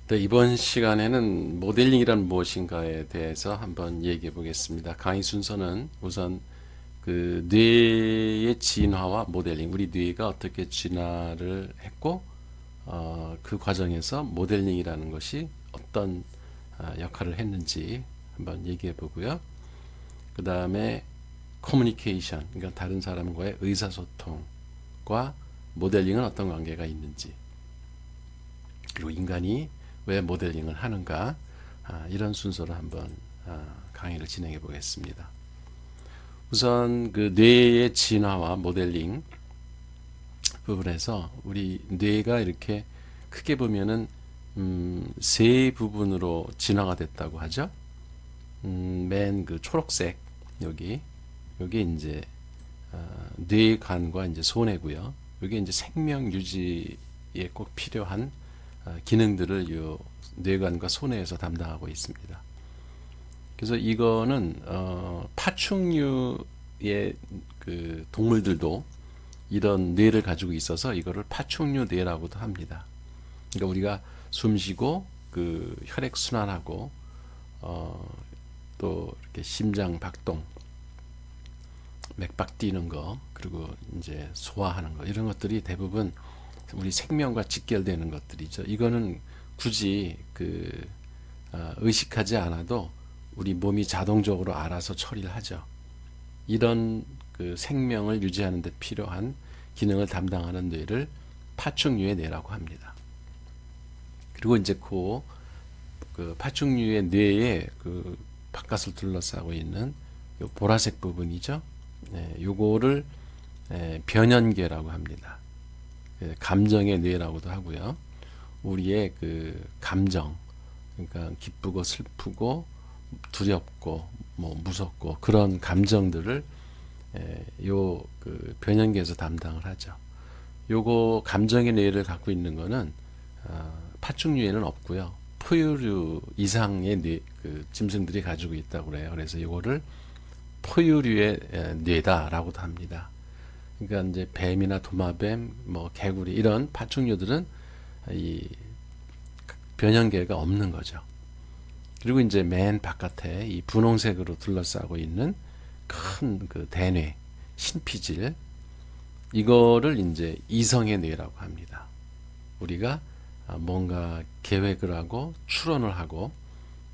네, 이번 시간에는 모델링이란 무엇인가에 대해서 한번 얘기해 보겠습니다. 강의 순서는 우선 그 뇌의 진화와 모델링, 우리 뇌가 어떻게 진화를 했고, 그 과정에서 모델링이라는 것이 어떤 역할을 했는지 한번 얘기해 보고요. 그 다음에 커뮤니케이션, 그러니까 다른 사람과의 의사소통과 모델링은 어떤 관계가 있는지, 그리고 인간이 왜 모델링을 하는가, 이런 순서로 한번 강의를 진행해 보겠습니다. 우선 그 뇌의 진화와 모델링 부분에서 우리 뇌가 이렇게 크게 보면은 세 부분으로 진화가 됐다고 하죠. 맨 그 초록색 여기 이제 뇌관과 이제 소뇌고요. 여기 이제 생명 유지에 꼭 필요한 기능들을 요 뇌관과 소뇌에서 담당하고 있습니다. 그래서 이거는 파충류의 그 동물들도 이런 뇌를 가지고 있어서 이거를 파충류 뇌라고도 합니다. 그러니까 우리가 숨쉬고 그 혈액 순환하고 또 이렇게 심장 박동, 맥박 뛰는 거, 그리고 이제 소화하는 거, 이런 것들이 대부분 우리 생명과 직결되는 것들이죠. 이거는 굳이 의식하지 않아도 우리 몸이 자동적으로 알아서 처리를 하죠. 이런 그 생명을 유지하는 데 필요한 기능을 담당하는 뇌를 파충류의 뇌라고 합니다. 그리고 이제 그 파충류의 뇌의 그 바깥을 둘러싸고 있는 요 보라색 부분이죠. 네, 요거를 변연계라고 합니다. 감정의 뇌라고도 하고요. 우리의 그 감정, 그러니까 기쁘고 슬프고 두렵고 뭐 무섭고 그런 감정들을 요 그 변연계에서 담당을 하죠. 요거 감정의 뇌를 갖고 있는 거는 파충류에는 없고요. 포유류 이상의 그 짐승들이 가지고 있다고 그래요. 그래서 요거를 포유류의 뇌다라고도 합니다. 그러니까 이제 뱀이나 도마뱀, 뭐 개구리 이런 파충류들은 이 변형계가 없는 거죠. 그리고 이제 맨 바깥에 이 분홍색으로 둘러싸고 있는 큰 그 대뇌, 신피질, 이거를 이제 이성의 뇌라고 합니다. 우리가 뭔가 계획을 하고 추론을 하고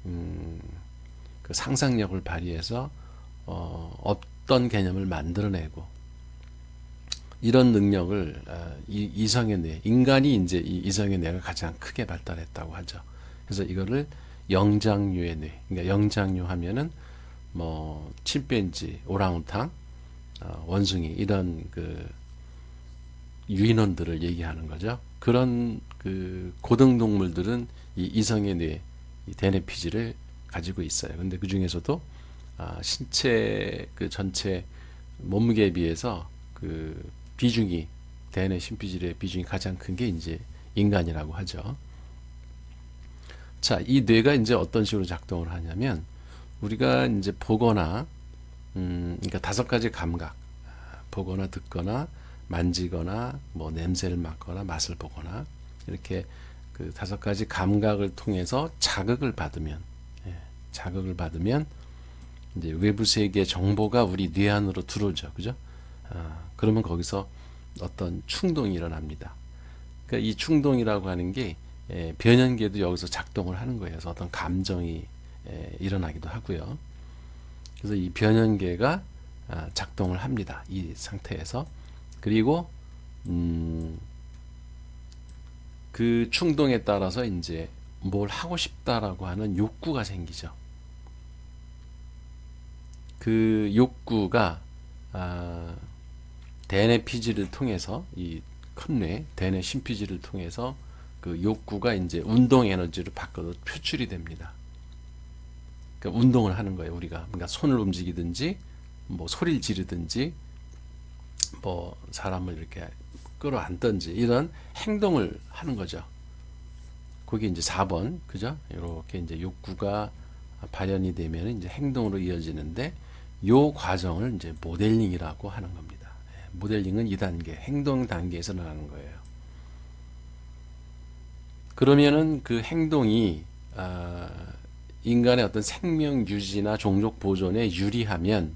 그 상상력을 발휘해서 어떤 개념을 만들어내고 이런 능력을 이성의 뇌, 인간이 이제 이 이성의 뇌가 가장 크게 발달했다고 하죠. 그래서 이거를 영장류의 뇌, 그러니까 영장류 하면은 뭐 침팬지, 오랑우탕, 원숭이 이런 그 유인원들을 얘기하는 거죠. 그런 그 고등 동물들은 이 이성의 뇌, 이 대뇌피질을 가지고 있어요. 근데 그 중에서도 신체 그 전체 몸무게에 비해서 그 비중이 대뇌 신피질의 비중이 가장 큰 게 이제 인간이라고 하죠. 자, 이 뇌가 이제 어떤 식으로 작동을 하냐면 우리가 이제 보거나 그러니까 5가지 감각, 보거나 듣거나 만지거나 뭐 냄새를 맡거나 맛을 보거나 이렇게 그 5가지 감각을 통해서 자극을 받으면 이제 외부 세계 정보가 우리 뇌 안으로 들어오죠. 그죠? 그러면 거기서 어떤 충동이 일어납니다. 그러니까 이 충동이라고 하는 게 변연계도 여기서 작동을 하는 거예요. 그래서 어떤 감정이 일어나기도 하고요. 그래서 이 변연계가 작동을 합니다. 이 상태에서. 그리고 그 충동에 따라서 이제 뭘 하고 싶다라고 하는 욕구가 생기죠. 그 욕구가 대뇌 피질을 통해서 이 큰 뇌, 대뇌 심피질을 통해서 그 욕구가 이제 운동 에너지로 바꿔서 표출이 됩니다. 그러니까 운동을 하는 거예요, 우리가. 그러니까 손을 움직이든지, 뭐 소리를 지르든지, 뭐 사람을 이렇게 끌어안든지 이런 행동을 하는 거죠. 그게 이제 4번, 그죠? 이렇게 이제 욕구가 발현이 되면 이제 행동으로 이어지는데, 요 과정을 이제 모델링이라고 하는 겁니다. 모델링은 2단계, 행동 단계에서 나가는 거예요. 그러면은 그 행동이 인간의 어떤 생명 유지나 종족 보존에 유리하면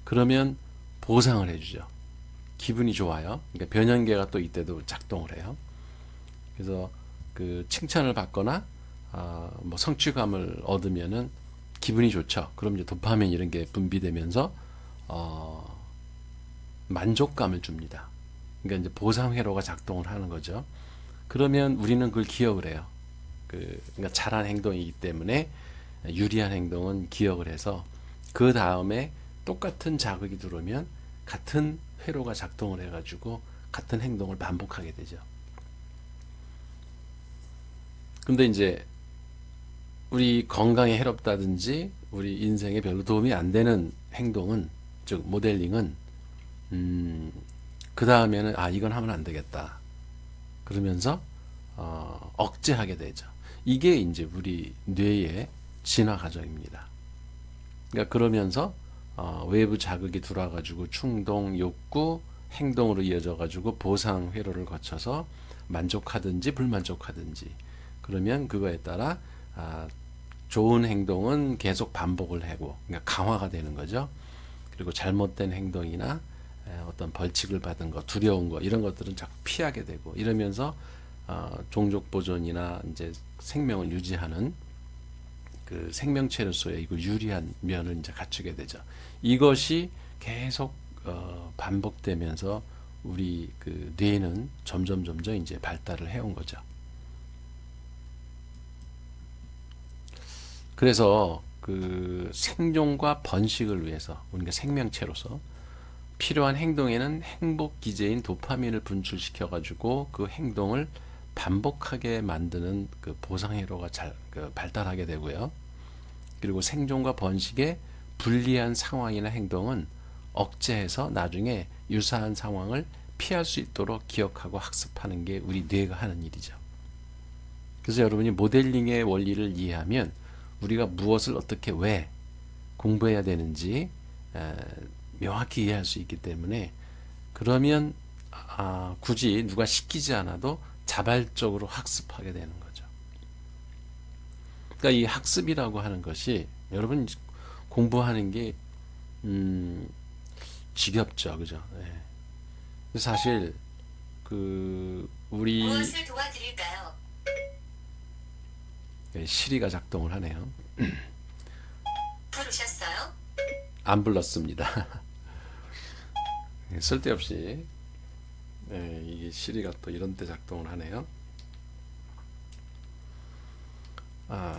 그러면 보상을 해주죠. 기분이 좋아요. 그러니까 변연계가 또 이때도 작동을 해요. 그래서 그 칭찬을 받거나 뭐 성취감을 얻으면은 기분이 좋죠. 그럼 이제 도파민 이런 게 분비되면서 만족감을 줍니다. 그러니까 이제 보상 회로가 작동을 하는 거죠. 그러면 우리는 그걸 기억을 해요. 그러니까 잘한 행동이기 때문에 유리한 행동은 기억을 해서 그 다음에 똑같은 자극이 들어오면 같은 회로가 작동을 해가지고 같은 행동을 반복하게 되죠. 근데 이제 우리 건강에 해롭다든지 우리 인생에 별로 도움이 안 되는 행동은, 즉 모델링은 그 다음에는 이건 하면 안 되겠다 그러면서 억제하게 되죠. 이게 이제 우리 뇌의 진화 과정입니다. 그러니까 그러면서 외부 자극이 들어와가지고 충동, 욕구, 행동으로 이어져가지고 보상 회로를 거쳐서 만족하든지 불만족하든지, 그러면 그거에 따라 좋은 행동은 계속 반복을 하고, 그러니까 강화가 되는 거죠. 그리고 잘못된 행동이나 어떤 벌칙을 받은 거, 두려운 거, 이런 것들은 자꾸 피하게 되고, 이러면서 종족 보존이나 이제 생명을 유지하는 그 생명체로서의 이거 유리한 면을 이제 갖추게 되죠. 이것이 계속 반복되면서 우리 그 뇌는 점점 이제 발달을 해온 거죠. 그래서 그 생존과 번식을 위해서 우리가 생명체로서 필요한 행동에는 행복 기제인 도파민을 분출시켜 가지고 그 행동을 반복하게 만드는 그 보상회로가 발달하게 되고요. 그리고 생존과 번식에 불리한 상황이나 행동은 억제해서 나중에 유사한 상황을 피할 수 있도록 기억하고 학습하는 게 우리 뇌가 하는 일이죠. 그래서 여러분이 모델링의 원리를 이해하면 우리가 무엇을 어떻게 왜 공부해야 되는지 명확히 이해할 수 있기 때문에, 그러면 굳이 누가 시키지 않아도 자발적으로 학습하게 되는 거죠. 그러니까 이 학습이라고 하는 것이, 여러분 공부하는 게 지겹죠, 그죠? 네. 사실 우리 무엇을 도와드릴까요? 시리가 작동을 하네요. 부르셨어요? 안 불렀습니다. 쓸데없이 이게 시리가 또 이런 때 작동을 하네요.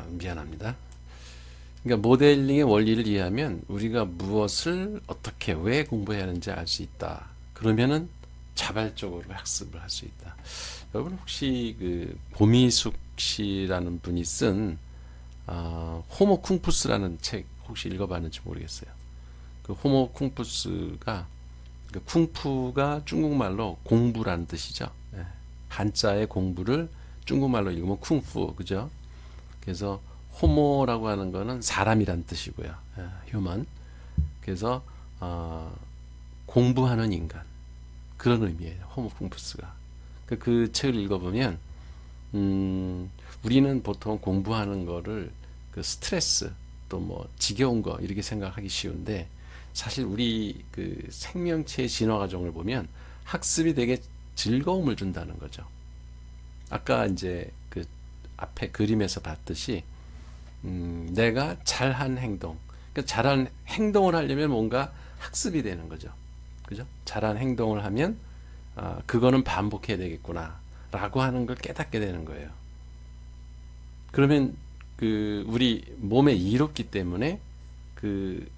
미안합니다. 그러니까 모델링의 원리를 이해하면 우리가 무엇을 어떻게 왜 공부해야 하는지 알 수 있다. 그러면은 자발적으로 학습을 할 수 있다. 여러분 혹시 그 고미숙 씨라는 분이 쓴 호모 쿵푸스라는 책 혹시 읽어봤는지 모르겠어요. 그 호모 쿵푸스가, 그 쿵푸가 중국말로 공부라는 뜻이죠. 한자의 공부를 중국말로 읽으면 쿵푸, 그죠? 그래서 호모라고 하는 거는 사람이란 뜻이고요. 휴먼. 그래서 공부하는 인간, 그런 의미예요. 호모 쿵푸스가. 그 책을 읽어보면 우리는 보통 공부하는 거를 그 스트레스 또 뭐 지겨운 거 이렇게 생각하기 쉬운데, 사실 우리 그 생명체의 진화 과정을 보면 학습이 되게 즐거움을 준다는 거죠. 아까 이제 그 앞에 그림에서 봤듯이 내가 잘한 행동, 그러니까 잘한 행동을 하려면 뭔가 학습이 되는 거죠. 그죠? 잘한 행동을 하면 그거는 반복해야 되겠구나 라고 하는 걸 깨닫게 되는 거예요. 그러면 그 우리 몸에 이롭기 때문에 그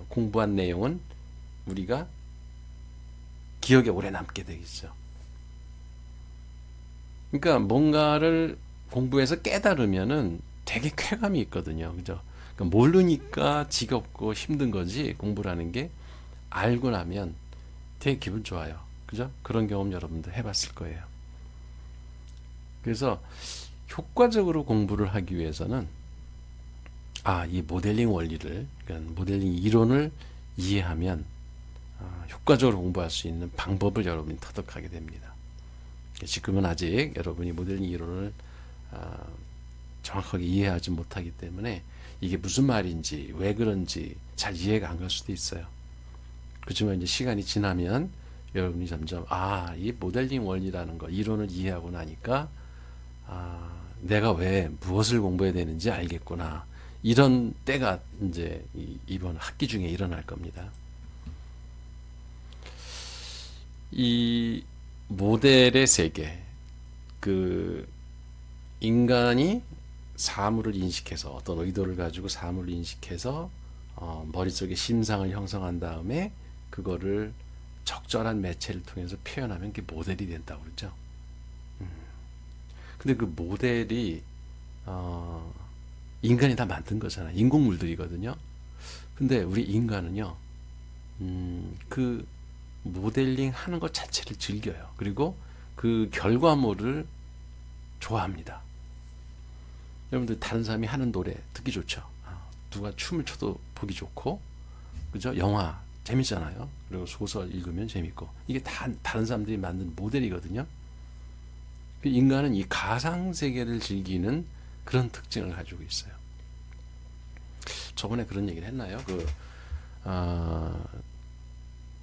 공부한 내용은 우리가 기억에 오래 남게 되겠죠. 그러니까 뭔가를 공부해서 깨달으면은 되게 쾌감이 있거든요. 그죠? 그러니까 모르니까 지겹고 힘든 거지, 공부라는 게 알고 나면 되게 기분 좋아요. 그죠? 그런 경험 여러분들 해봤을 거예요. 그래서 효과적으로 공부를 하기 위해서는 이 모델링 원리를, 그러니까 모델링 이론을 이해하면 효과적으로 공부할 수 있는 방법을 여러분이 터득하게 됩니다. 지금은 아직 여러분이 모델링 이론을 아, 정확하게 이해하지 못하기 때문에 이게 무슨 말인지 왜 그런지 잘 이해가 안 갈 수도 있어요. 그렇지만 이제 시간이 지나면 여러분이 점점 이 모델링 원리라는 거 이론을 이해하고 나니까 내가 왜 무엇을 공부해야 되는지 알겠구나. 이런 때가 이제 이번 학기 중에 일어날 겁니다. 이 모델의 세계, 그 인간이 사물을 인식해서 어떤 의도를 가지고 사물을 인식해서 머릿속에 심상을 형성한 다음에 그거를 적절한 매체를 통해서 표현하면 그게 모델이 된다고 그러죠. 근데 그 모델이 인간이 다 만든 거잖아요. 인공물들이거든요. 근데 우리 인간은요, 그 모델링 하는 것 자체를 즐겨요. 그리고 그 결과물을 좋아합니다. 여러분들 다른 사람이 하는 노래 듣기 좋죠. 누가 춤을 춰도 보기 좋고, 그죠? 영화 재밌잖아요. 그리고 소설 읽으면 재밌고, 이게 다 다른 사람들이 만든 모델이거든요. 인간은 이 가상 세계를 즐기는 그런 특징을 가지고 있어요. 저번에 그런 얘기를 했나요?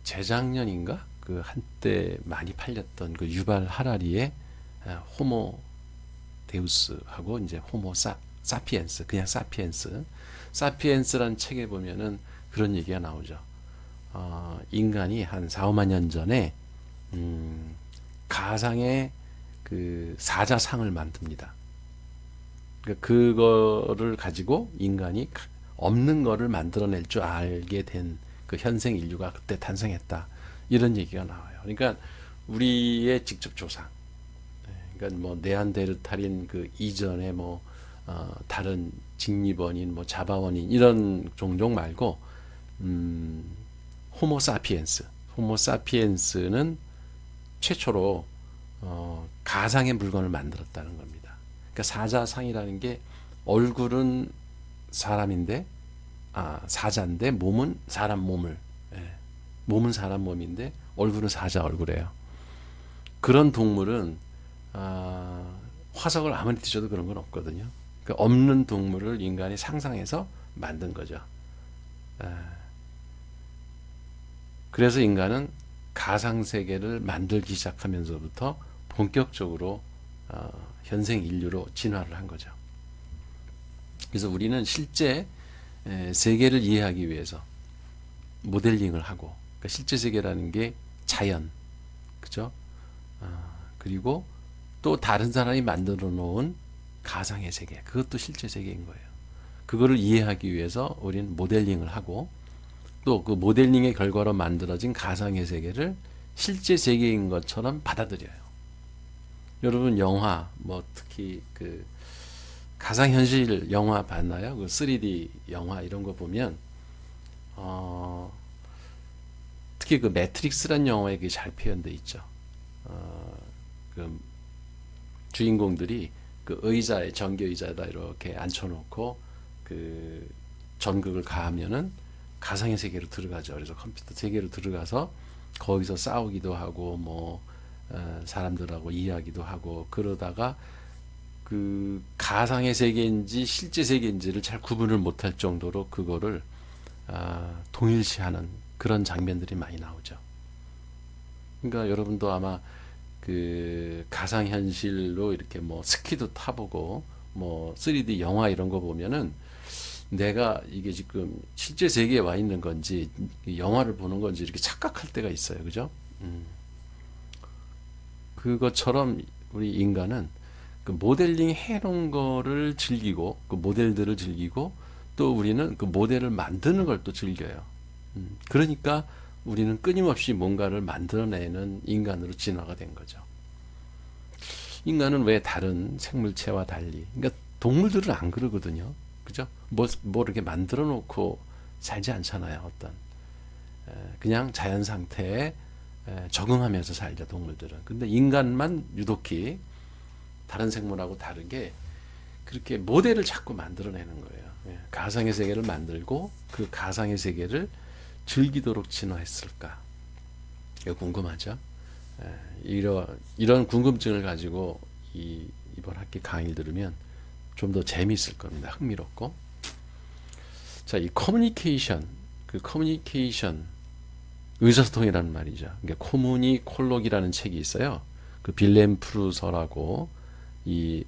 재작년인가? 그 한때 많이 팔렸던 그 유발 하라리의 호모 데우스하고 이제 호모 사피엔스, 그냥 사피엔스라는 책에 보면은 그런 얘기가 나오죠. 인간이 한 4, 5만 년 전에 가상의 그 사자상을 만듭니다. 그러니까 그거를 가지고 인간이 없는 거를 만들어낼 줄 알게 된 그 현생 인류가 그때 탄생했다. 이런 얘기가 나와요. 그러니까 우리의 직접 조상, 그러니까 뭐 네안데르탈인 그 이전에 뭐 다른 직립원인, 뭐 자바원인 이런 종족 말고 호모사피엔스는 최초로 가상의 물건을 만들었다는 겁니다. 그러니까 사자상이라는 게 얼굴은 사람인데 사자인데 몸은 사람 몸을 몸은 사람 몸인데 얼굴은 사자 얼굴이에요. 그런 동물은 화석을 아무리 뒤져도 그런 건 없거든요. 그러니까 없는 동물을 인간이 상상해서 만든 거죠. 그래서 인간은 가상세계를 만들기 시작하면서부터 본격적으로 현생 인류로 진화를 한 거죠. 그래서 우리는 실제 세계를 이해하기 위해서 모델링을 하고, 그러니까 실제 세계라는 게 자연, 그죠? 그리고 또 다른 사람이 만들어 놓은 가상의 세계, 그것도 실제 세계인 거예요. 그거를 이해하기 위해서 우리는 모델링을 하고, 또 그 모델링의 결과로 만들어진 가상의 세계를 실제 세계인 것처럼 받아들여요. 여러분 영화, 뭐 특히 그 가상현실 영화 봤나요? 그 3D 영화 이런 거 보면 특히 그 매트릭스란 영화에 그게 잘 표현돼 있죠. 그 주인공들이 그 의자에 전기 의자에다 이렇게 앉혀놓고 그 전극을 가하면은 가상의 세계로 들어가죠. 그래서 컴퓨터 세계로 들어가서 거기서 싸우기도 하고 뭐 사람들하고 이야기도 하고 그러다가 그 가상의 세계인지 실제 세계인지를 잘 구분을 못할 정도로 그거를 동일시하는 그런 장면들이 많이 나오죠. 그러니까 여러분도 아마 그 가상현실로 이렇게 뭐 스키도 타보고 뭐 3D 영화 이런 거 보면은 내가 이게 지금 실제 세계에 와 있는 건지 영화를 보는 건지 이렇게 착각할 때가 있어요. 그죠? 그것처럼 우리 인간은 그 모델링 해놓은 거를 즐기고 그 모델들을 즐기고 또 우리는 그 모델을 만드는 걸 또 즐겨요. 그러니까 우리는 끊임없이 뭔가를 만들어내는 인간으로 진화가 된 거죠. 인간은 왜 다른 생물체와 달리, 그러니까 동물들은 안 그러거든요. 그죠? 뭐 이렇게 만들어 놓고 살지 않잖아요. 어떤 그냥 자연 상태에 적응하면서 살죠, 동물들은. 근데 인간만 유독히 다른 생물하고 다르게 그렇게 모델을 자꾸 만들어내는 거예요. 가상의 세계를 만들고 그 가상의 세계를 즐기도록 진화했을까? 이거 궁금하죠? 이런 궁금증을 가지고 이번 학기 강의를 들으면 좀 더 재미있을 겁니다. 흥미롭고. 자, 이 커뮤니케이션, 그 커뮤니케이션, 의사소통이라는 말이죠. 그러니까 코뮤니콜록이라는 책이 있어요. 그 빌렘 프루서라고 이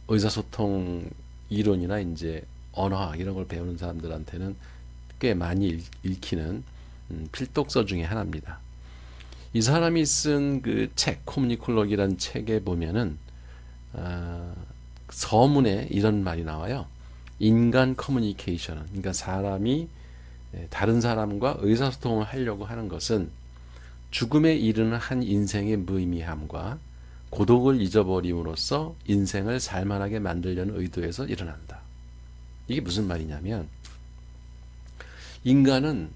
의사소통 이론이나 이제 언어학 이런 걸 배우는 사람들한테는 꽤 많이 읽히는 필독서 중에 하나입니다. 이 사람이 쓴 그 책, 코뮤니콜록이라는 책에 보면은 서문에 이런 말이 나와요. 인간 커뮤니케이션은, 그러니까 사람이 다른 사람과 의사소통을 하려고 하는 것은 죽음에 이르는 한 인생의 무의미함과 고독을 잊어버림으로써 인생을 살만하게 만들려는 의도에서 일어난다. 이게 무슨 말이냐면, 인간은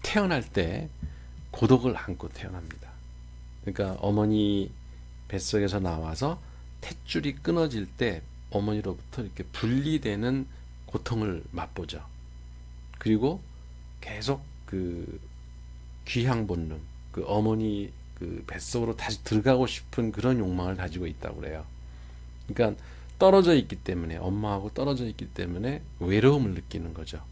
태어날 때 고독을 안고 태어납니다. 그러니까 어머니 뱃속에서 나와서 탯줄이 끊어질 때 어머니로부터 이렇게 분리되는 고통을 맛보죠. 그리고 계속 그 귀향 본능, 그 어머니 그 뱃속으로 다시 들어가고 싶은 그런 욕망을 가지고 있다고 그래요. 그러니까 떨어져 있기 때문에, 엄마하고 떨어져 있기 때문에 외로움을 느끼는 거죠.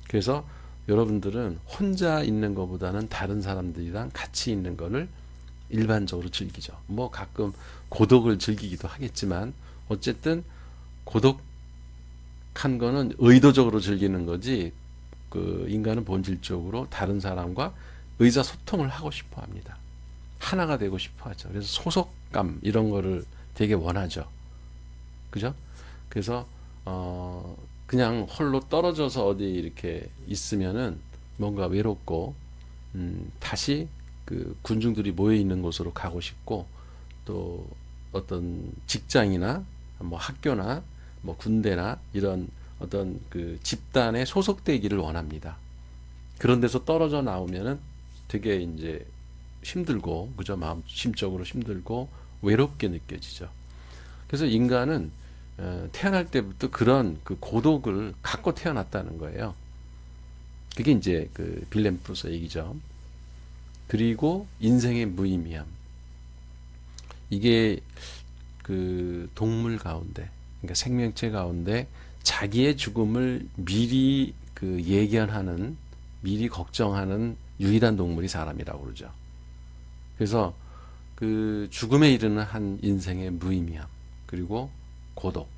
그래서 여러분들은 혼자 있는 것보다는 다른 사람들이랑 같이 있는 거를 일반적으로 즐기죠. 뭐 가끔 고독을 즐기기도 하겠지만 어쨌든 고독한 거는 의도적으로 즐기는 거지, 그 인간은 본질적으로 다른 사람과 의사소통을 하고 싶어 합니다. 하나가 되고 싶어 하죠. 그래서 소속감 이런 거를 되게 원하죠. 그죠? 그래서 그냥 홀로 떨어져서 어디 이렇게 있으면은 뭔가 외롭고 다시 그 군중들이 모여 있는 곳으로 가고 싶고, 또 어떤 직장이나 뭐 학교나 뭐 군대나 이런 어떤 그 집단에 소속되기를 원합니다. 그런 데서 떨어져 나오면은 되게 이제 힘들고, 그죠? 마음 심적으로 힘들고 외롭게 느껴지죠. 그래서 인간은 태어날 때부터 그런 그 고독을 갖고 태어났다는 거예요. 그게 이제 그 빌렘 프루서 얘기죠. 그리고 인생의 무의미함. 이게 그 동물 가운데, 그러니까 생명체 가운데 자기의 죽음을 미리 그 예견하는, 미리 걱정하는 유일한 동물이 사람이라고 그러죠. 그래서 그 죽음에 이르는 한 인생의 무의미함, 그리고 고독,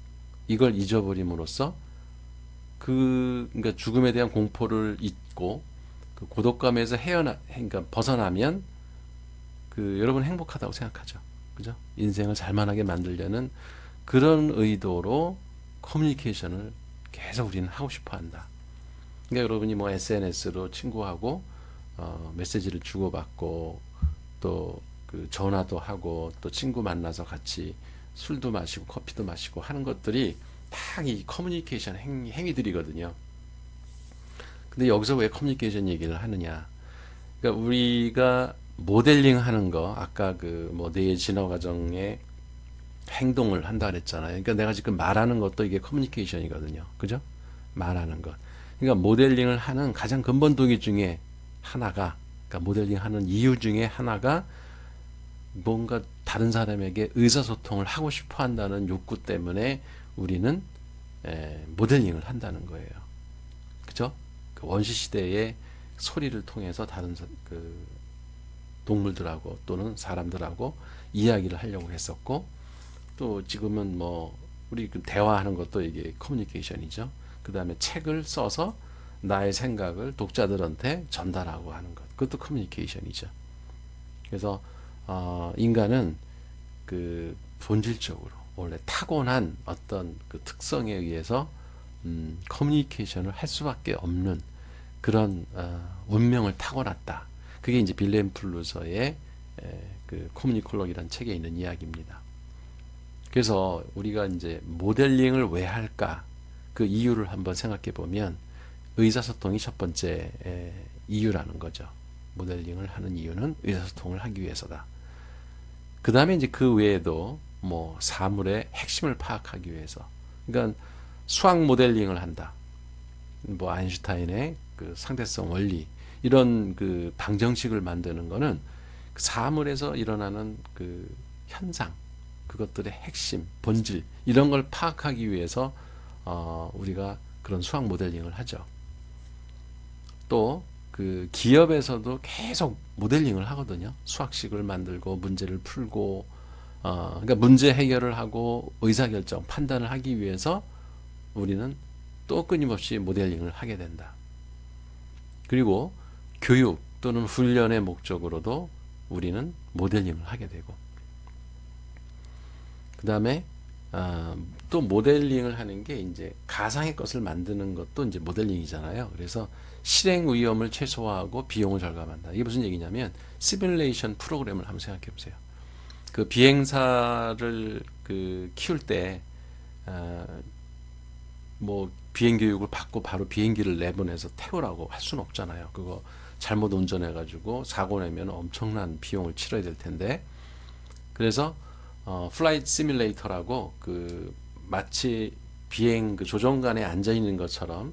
이걸 잊어버림으로써 그러니까 죽음에 대한 공포를 잊고 그 고독감에서 그러니까 벗어나면 그 여러분 행복하다고 생각하죠. 그죠? 인생을 살만하게 만들려는 그런 의도로 커뮤니케이션을 계속 우리는 하고 싶어 한다. 그러니까 여러분이 뭐 SNS로 친구하고 메시지를 주고받고, 또 그 전화도 하고, 또 친구 만나서 같이 술도 마시고 커피도 마시고 하는 것들이 다 이 커뮤니케이션 행위들이거든요. 근데 여기서 왜 커뮤니케이션 얘기를 하느냐? 그러니까 우리가 모델링 하는 거, 아까 그 뭐 뇌의 진화 과정에 행동을 한다 그랬잖아요. 그러니까 내가 지금 말하는 것도 이게 커뮤니케이션이거든요. 그죠? 말하는 것. 그러니까 모델링을 하는 가장 근본 동기 중에 하나가, 그러니까 모델링 하는 이유 중에 하나가 뭔가 다른 사람에게 의사소통을 하고 싶어 한다는 욕구 때문에 우리는 모델링을 한다는 거예요. 그죠? 그 원시 시대의 소리를 통해서 다른 그 동물들하고 또는 사람들하고 이야기를 하려고 했었고, 또 지금은 뭐 우리 그 대화하는 것도 이게 커뮤니케이션이죠. 그 다음에 책을 써서 나의 생각을 독자들한테 전달하고 하는 것, 그것도 커뮤니케이션이죠. 그래서 인간은 그 본질적으로 원래 타고난 어떤 그 특성에 의해서 커뮤니케이션을 할 수밖에 없는 그런 운명을 타고났다. 그게 이제 빌렘 플루서의 그 코뮤니콜록이라는 책에 있는 이야기입니다. 그래서 우리가 이제 모델링을 왜 할까? 그 이유를 한번 생각해 보면 의사소통이 첫 번째 이유라는 거죠. 모델링을 하는 이유는 의사소통을 하기 위해서다. 그 다음에 이제 그 외에도 뭐 사물의 핵심을 파악하기 위해서. 그러니까 수학 모델링을 한다. 뭐 아인슈타인의 그 상대성 원리, 이런 그 방정식을 만드는 거는 사물에서 일어나는 그 현상, 그것들의 핵심, 본질 이런 걸 파악하기 위해서 우리가 그런 수학 모델링을 하죠. 또 그 기업에서도 계속 모델링을 하거든요. 수학식을 만들고 문제를 풀고 그러니까 문제 해결을 하고 의사결정, 판단을 하기 위해서 우리는 또 끊임없이 모델링을 하게 된다. 그리고 교육 또는 훈련의 목적으로도 우리는 모델링을 하게 되고, 그 다음에 또 모델링을 하는 게 이제 가상의 것을 만드는 것도 이제 모델링이잖아요. 그래서 실행 위험을 최소화하고 비용을 절감한다. 이게 무슨 얘기냐면 시뮬레이션 프로그램을 한번 생각해 보세요. 그 비행사를 그 키울 때 뭐 비행 교육을 받고 바로 비행기를 내보내서 태우라고 할 수는 없잖아요. 그거 잘못 운전해 가지고 사고 내면 엄청난 비용을 치러야 될 텐데, 그래서 플라이트 시뮬레이터라고 그 마치 비행 그 조종관에 앉아 있는 것처럼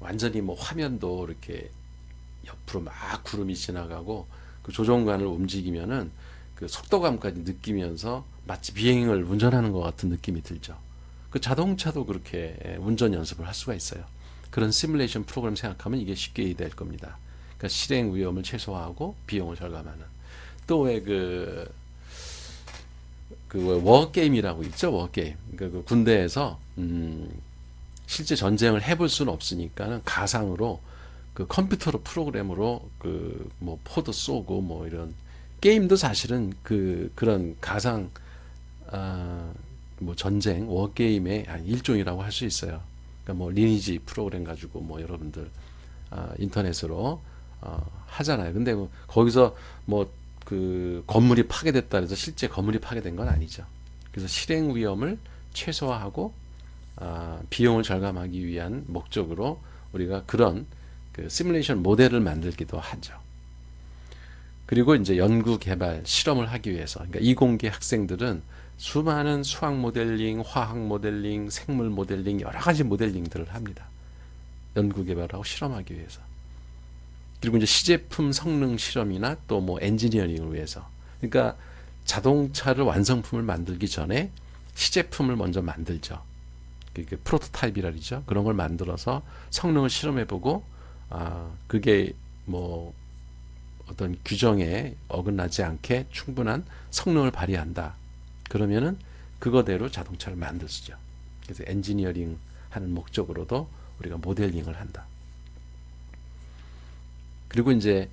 완전히 뭐 화면도 이렇게 옆으로 막 구름이 지나가고 그 조종관을 움직이면은 그 속도감까지 느끼면서 마치 비행을 운전하는 것 같은 느낌이 들죠. 그 자동차도 그렇게 운전 연습을 할 수가 있어요. 그런 시뮬레이션 프로그램 생각하면 이게 쉽게 이해될 겁니다. 그러니까 실행 위험을 최소화하고 비용을 절감하는. 또 왜 그 워게임이라고 있죠. 워게임. 그러니까 그 군대에서 실제 전쟁을 해볼 수는 없으니까는 가상으로 그 컴퓨터로 프로그램으로 그 뭐 포도 쏘고 뭐 이런 게임도 사실은 그런 가상 뭐 전쟁 워게임의 일종이라고 할 수 있어요. 그러니까 뭐 리니지 프로그램 가지고 뭐 여러분들 인터넷으로 하잖아요. 근데 뭐 거기서 뭐 그 건물이 파괴됐다 해서 실제 건물이 파괴된 건 아니죠. 그래서 실행 위험을 최소화하고 비용을 절감하기 위한 목적으로 우리가 그런 그 시뮬레이션 모델을 만들기도 하죠. 그리고 이제 연구 개발 실험을 하기 위해서, 그러니까 이공계 학생들은 수많은 수학 모델링, 화학 모델링, 생물 모델링 여러 가지 모델링들을 합니다. 연구 개발하고 실험하기 위해서. 그리고 이제 시제품 성능 실험이나 또 뭐 엔지니어링을 위해서. 그러니까 자동차를 완성품을 만들기 전에 시제품을 먼저 만들죠. 그게 프로토타입이라 그러죠. 그런 걸 만들어서 성능을 실험해보고 그게 뭐 어떤 규정에 어긋나지 않게 충분한 성능을 발휘한다. 그러면은 그거대로 자동차를 만들 수죠. 그래서 엔지니어링 하는 목적으로도 우리가 모델링을 한다. 그리고 이제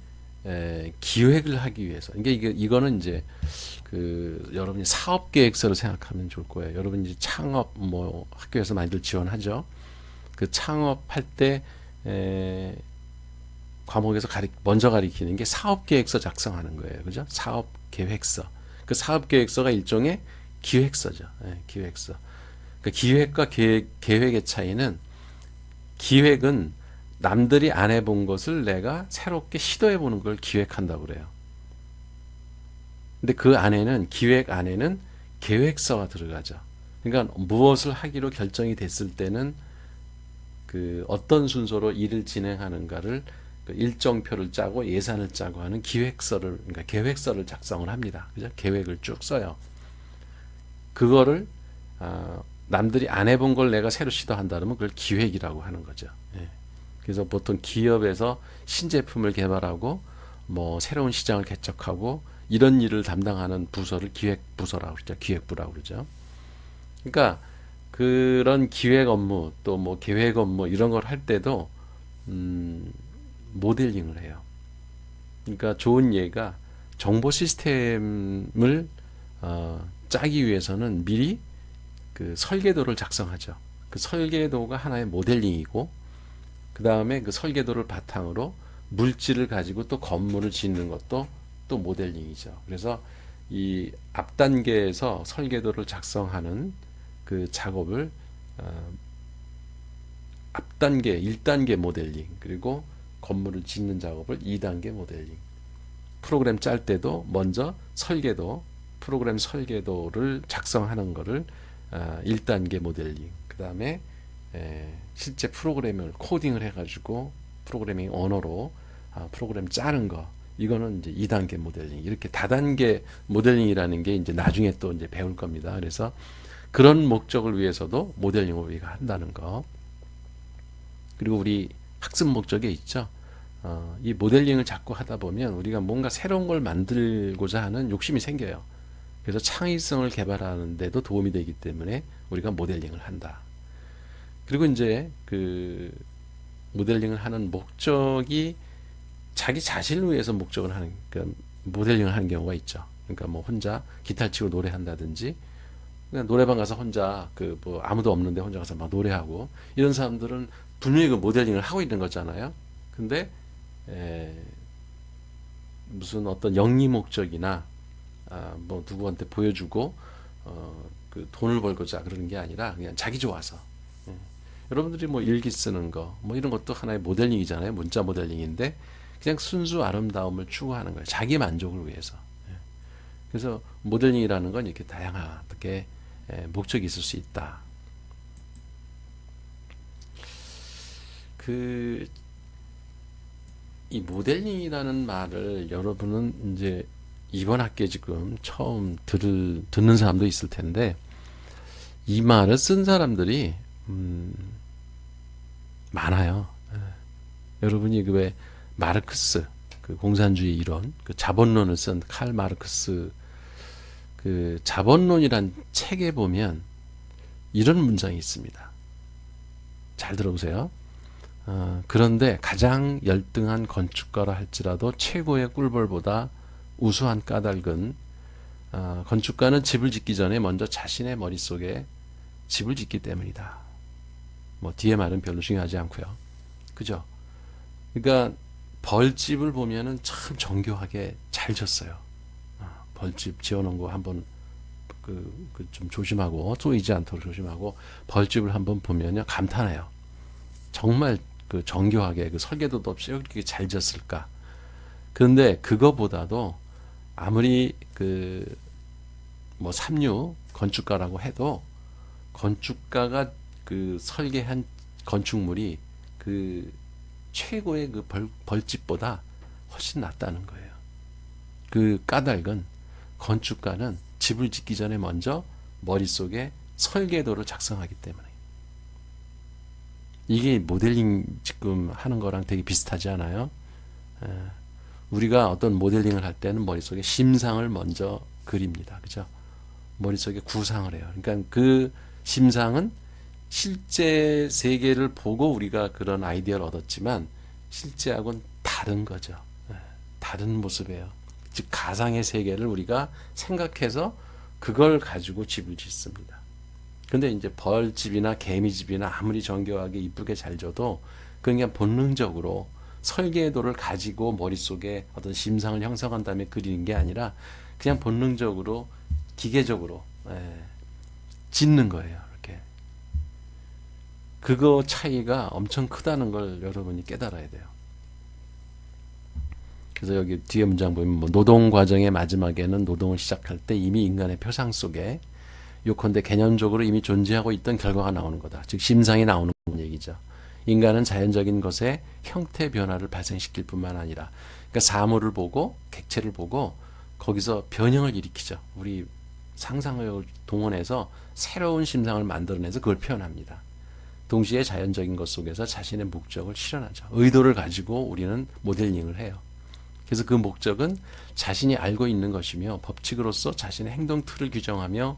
기획을 하기 위해서. 이거는 이제 그 여러분이 사업 계획서를 생각하면 좋을 거예요. 여러분이 창업 뭐 학교에서 많이들 지원하죠. 그 창업할 때 과목에서 먼저 가리키는 게 사업 계획서 작성하는 거예요. 그죠? 사업 계획서. 그 사업 계획서가 일종의 기획서죠. 기획서. 그 기획과 계획의 차이는, 기획은 남들이 안 해본 것을 내가 새롭게 시도해 보는 걸 기획한다고 그래요. 근데 그 안에는, 기획 안에는 계획서가 들어가죠. 그러니까 무엇을 하기로 결정이 됐을 때는 그 어떤 순서로 일을 진행하는가를 그 일정표를 짜고 예산을 짜고 하는 기획서를, 그러니까 계획서를 작성을 합니다. 그죠? 계획을 쭉 써요. 그거를 남들이 안 해본 걸 내가 새로 시도한다 그러면 그걸 기획이라고 하는 거죠. 예. 그래서 보통 기업에서 신제품을 개발하고 뭐 새로운 시장을 개척하고 이런 일을 담당하는 부서를 기획부서라고 그러죠. 기획부라고 그러죠. 그러니까 그런 기획 업무 또 뭐 계획 업무 이런 걸 할 때도 모델링을 해요. 그러니까 좋은 예가, 정보 시스템을 짜기 위해서는 미리 그 설계도를 작성하죠. 그 설계도가 하나의 모델링이고, 그 다음에 그 설계도를 바탕으로 물질을 가지고 또 건물을 짓는 것도 또 모델링이죠. 그래서 이 앞 단계에서 설계도를 작성하는 그 작업을 앞 단계 1단계 모델링, 그리고 건물을 짓는 작업을 2단계 모델링. 프로그램 짤 때도 먼저 프로그램 설계도를 작성하는 거를 1단계 모델링, 그 다음에 실제 프로그램을 코딩을 해가지고 프로그래밍 언어로 프로그램 짜는 거, 이거는 이제 2단계 모델링. 이렇게 다단계 모델링이라는 게 이제 나중에 또 이제 배울 겁니다. 그래서 그런 목적을 위해서도 모델링을 우리가 한다는 거. 그리고 우리 학습 목적에 있죠. 이 모델링을 자꾸 하다 보면 우리가 뭔가 새로운 걸 만들고자 하는 욕심이 생겨요. 그래서 창의성을 개발하는 데도 도움이 되기 때문에 우리가 모델링을 한다. 그리고 이제 그 모델링을 하는 목적이 자기 자신을 위해서 목적을 하는, 그러니까 모델링을 하는 경우가 있죠. 그러니까 뭐 혼자 기타를 치고 노래한다든지, 그냥 노래방 가서 혼자 그 뭐 아무도 없는데 혼자 가서 막 노래하고, 이런 사람들은 분명히 그 모델링을 하고 있는 거잖아요. 근데 무슨 어떤 영리 목적이나 뭐 누구한테 보여주고 그 돈을 벌고자 그러는 게 아니라 그냥 자기 좋아서. 예. 여러분들이 뭐 일기 쓰는 거 뭐 이런 것도 하나의 모델링이잖아요. 문자 모델링인데 그냥 순수 아름다움을 추구하는 거예요. 자기 만족을 위해서. 예. 그래서 모델링이라는 건 이렇게 다양하게 목적이 있을 수 있다. 이 모델링이라는 말을 여러분은 이제 이번 학기에 지금 처음 듣는 사람도 있을 텐데, 이 말을 쓴 사람들이 많아요. 여러분이 그 왜 마르크스, 그 공산주의 이론, 그 자본론을 쓴 칼 마르크스 그 자본론이란 책에 보면 이런 문장이 있습니다. 잘 들어보세요. 그런데 가장 열등한 건축가라 할지라도 최고의 꿀벌보다 우수한 까닭은 건축가는 집을 짓기 전에 먼저 자신의 머릿속에 집을 짓기 때문이다. 뭐 뒤에 말은 별로 중요하지 않고요. 그죠? 그러니까 벌집을 보면은 참 정교하게 잘 졌어요. 벌집 지어놓은 거 한번 좀 조심하고, 쏘이지 않도록 조심하고, 벌집을 한번 보면요 감탄해요. 정말 그 정교하게 그 설계도도 없이 이렇게 잘 졌을까. 그런데 그거보다도 아무리 그 뭐 삼류 건축가라고 해도 건축가가 그 설계한 건축물이 그 최고의 그 벌집보다 훨씬 낫다는 거예요. 그 까닭은 건축가는 집을 짓기 전에 먼저 머릿속에 설계도를 작성하기 때문에. 이게 모델링 지금 하는 거랑 되게 비슷하지 않아요? 우리가 어떤 모델링을 할 때는 머릿속에 심상을 먼저 그립니다. 그죠? 머릿속에 구상을 해요. 그러니까 그 심상은 실제 세계를 보고 우리가 그런 아이디어를 얻었지만 실제하고는 다른 거죠. 다른 모습이에요. 즉 가상의 세계를 우리가 생각해서 그걸 가지고 집을 짓습니다. 근데 이제 벌집이나 개미집이나 아무리 정교하게 이쁘게 잘 져도 그냥 본능적으로 설계도를 가지고 머릿속에 어떤 심상을 형성한 다음에 그리는 게 아니라 그냥 본능적으로 기계적으로 짓는 거예요. 이렇게. 그거 차이가 엄청 크다는 걸 여러분이 깨달아야 돼요. 그래서 여기 뒤에 문장 보면 뭐 노동 과정의 마지막에는 노동을 시작할 때 이미 인간의 표상 속에 요컨대 개념적으로 이미 존재하고 있던 결과가 나오는 거다. 즉 심상이 나오는 얘기죠. 인간은 자연적인 것에 형태 변화를 발생시킬 뿐만 아니라, 그러니까 사물을 보고 객체를 보고 거기서 변형을 일으키죠. 우리 상상력을 동원해서 새로운 심상을 만들어내서 그걸 표현합니다. 동시에 자연적인 것 속에서 자신의 목적을 실현하죠. 의도를 가지고 우리는 모델링을 해요. 그래서 그 목적은 자신이 알고 있는 것이며 법칙으로서 자신의 행동 틀을 규정하며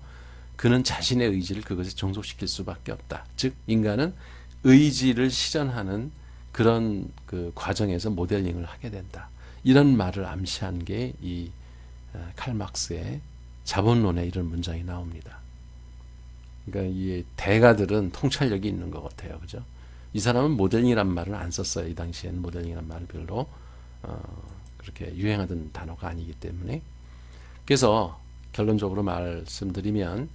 그는 자신의 의지를 그것에 종속시킬 수밖에 없다. 즉 인간은 의지를 실현하는 그런 그 과정에서 모델링을 하게 된다. 이런 말을 암시한 게 이 칼 막스의 자본론에 이런 문장이 나옵니다. 그러니까 이 대가들은 통찰력이 있는 것 같아요. 그죠? 이 사람은 모델링이란 말을 안 썼어요. 이 당시에는 모델링이란 말을 별로 그렇게 유행하던 단어가 아니기 때문에. 그래서 결론적으로 말씀드리면,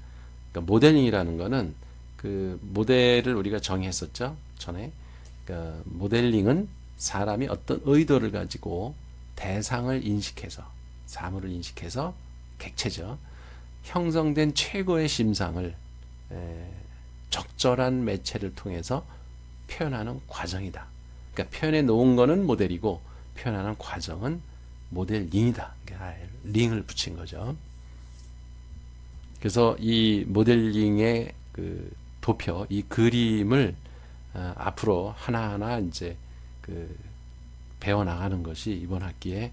그러니까 모델링이라는 거는 그 모델을 우리가 정의했었죠. 전에. 그러니까 모델링은 사람이 어떤 의도를 가지고 대상을 인식해서, 사물을 인식해서, 객체죠. 형성된 최고의 심상을 적절한 매체를 통해서 표현하는 과정이다. 그러니까 표현해 놓은 거는 모델이고 표현하는 과정은 모델링이다. 그러니까 링을 붙인 거죠. 그래서 이 모델링의 그 도표, 이 그림을 앞으로 하나하나 이제 그 배워나가는 것이 이번 학기의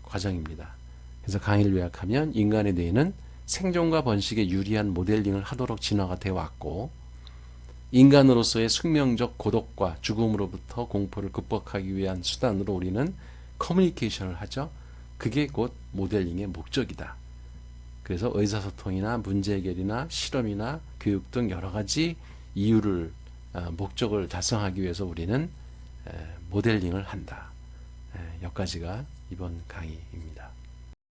과정입니다. 그래서 강의를 요약하면 인간의 뇌는 생존과 번식에 유리한 모델링을 하도록 진화가 되어 왔고, 인간으로서의 숙명적 고독과 죽음으로부터 공포를 극복하기 위한 수단으로 우리는 커뮤니케이션을 하죠. 그게 곧 모델링의 목적이다. 그래서 의사소통이나 문제 해결이나 실험이나 교육 등 여러 가지 이유를 목적을 달성하기 위해서 우리는 모델링을 한다. 여기까지가 이번 강의입니다.